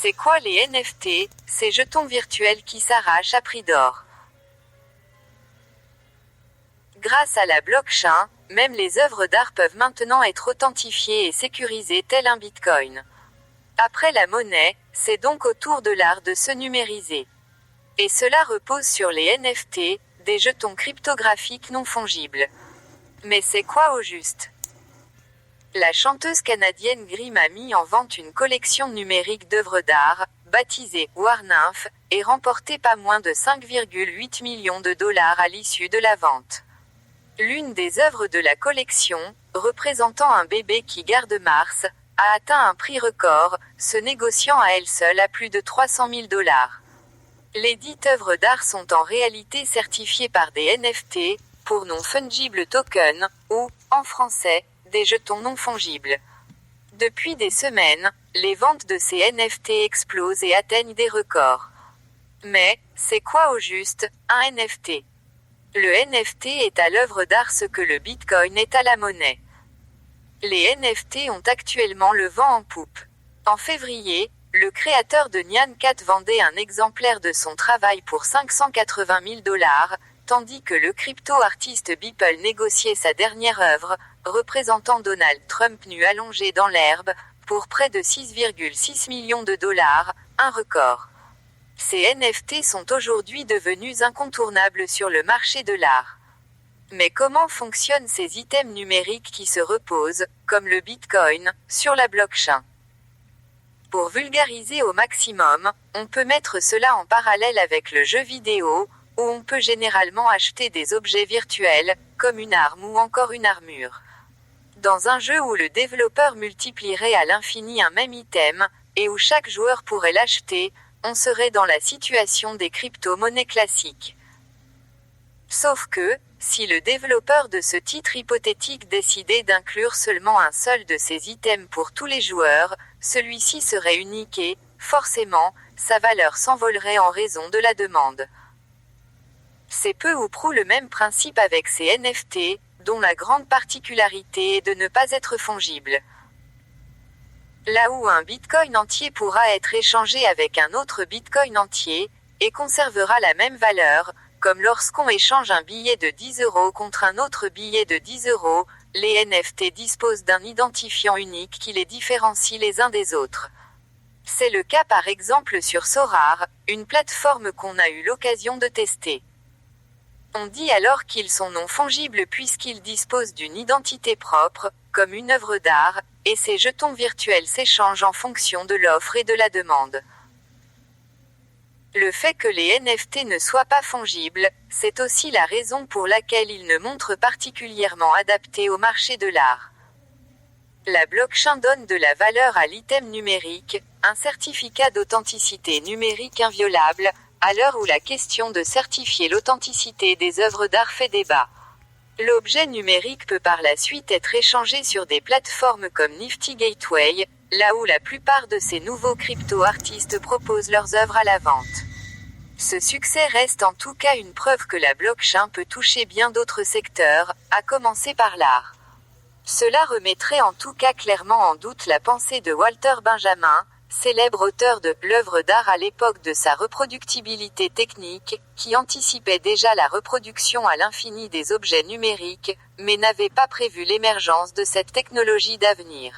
C'est quoi les NFT, ces jetons virtuels qui s'arrachent à prix d'or? Grâce à la blockchain, même les œuvres d'art peuvent maintenant être authentifiées et sécurisées tel un bitcoin. Après la monnaie, c'est donc au tour de l'art de se numériser. Et cela repose sur les NFT, des jetons cryptographiques non fongibles. Mais c'est quoi au juste? La chanteuse canadienne Grimm a mis en vente une collection numérique d'œuvres d'art, baptisée War Nymph, et remporté pas moins de 5,8 millions de dollars à l'issue de la vente. L'une des œuvres de la collection, représentant un bébé qui garde Mars, a atteint un prix record, se négociant à elle seule à plus de 300 000 dollars. Les dites œuvres d'art sont en réalité certifiées par des NFT, pour non-fungible tokens, ou, en français, des jetons non fongibles. Depuis des semaines, les ventes de ces NFT explosent et atteignent des records. Mais, c'est quoi au juste, un NFT? Le NFT est à l'œuvre d'art ce que le Bitcoin est à la monnaie. Les NFT ont actuellement le vent en poupe. En février, le créateur de Nyan Cat vendait un exemplaire de son travail pour 580 000 dollars, tandis que le crypto-artiste Beeple négociait sa dernière œuvre, représentant Donald Trump nu allongé dans l'herbe, pour près de 6,6 millions de dollars, un record. Ces NFT sont aujourd'hui devenus incontournables sur le marché de l'art. Mais comment fonctionnent ces items numériques qui se reposent, comme le Bitcoin, sur la blockchain? Pour vulgariser au maximum, on peut mettre cela en parallèle avec le jeu vidéo, où on peut généralement acheter des objets virtuels, comme une arme ou encore une armure. Dans un jeu où le développeur multiplierait à l'infini un même item, et où chaque joueur pourrait l'acheter, on serait dans la situation des crypto-monnaies classiques. Sauf que, si le développeur de ce titre hypothétique décidait d'inclure seulement un seul de ces items pour tous les joueurs, celui-ci serait unique et, forcément, sa valeur s'envolerait en raison de la demande. C'est peu ou prou le même principe avec ces NFT, dont la grande particularité est de ne pas être fongible. Là où un bitcoin entier pourra être échangé avec un autre bitcoin entier, et conservera la même valeur, comme lorsqu'on échange un billet de 10 € contre un autre billet de 10 €, les NFT disposent d'un identifiant unique qui les différencie les uns des autres. C'est le cas par exemple sur Sorare, une plateforme qu'on a eu l'occasion de tester. On dit alors qu'ils sont non fongibles puisqu'ils disposent d'une identité propre, comme une œuvre d'art, et ces jetons virtuels s'échangent en fonction de l'offre et de la demande. Le fait que les NFT ne soient pas fongibles, c'est aussi la raison pour laquelle ils ne montrent particulièrement adaptés au marché de l'art. La blockchain donne de la valeur à l'item numérique, un certificat d'authenticité numérique inviolable, à l'heure où la question de certifier l'authenticité des œuvres d'art fait débat. L'objet numérique peut par la suite être échangé sur des plateformes comme Nifty Gateway, là où la plupart de ces nouveaux crypto-artistes proposent leurs œuvres à la vente. Ce succès reste en tout cas une preuve que la blockchain peut toucher bien d'autres secteurs, à commencer par l'art. Cela remettrait en tout cas clairement en doute la pensée de Walter Benjamin, célèbre auteur de l'œuvre d'art à l'époque de sa reproductibilité technique, qui anticipait déjà la reproduction à l'infini des objets numériques, mais n'avait pas prévu l'émergence de cette technologie d'avenir.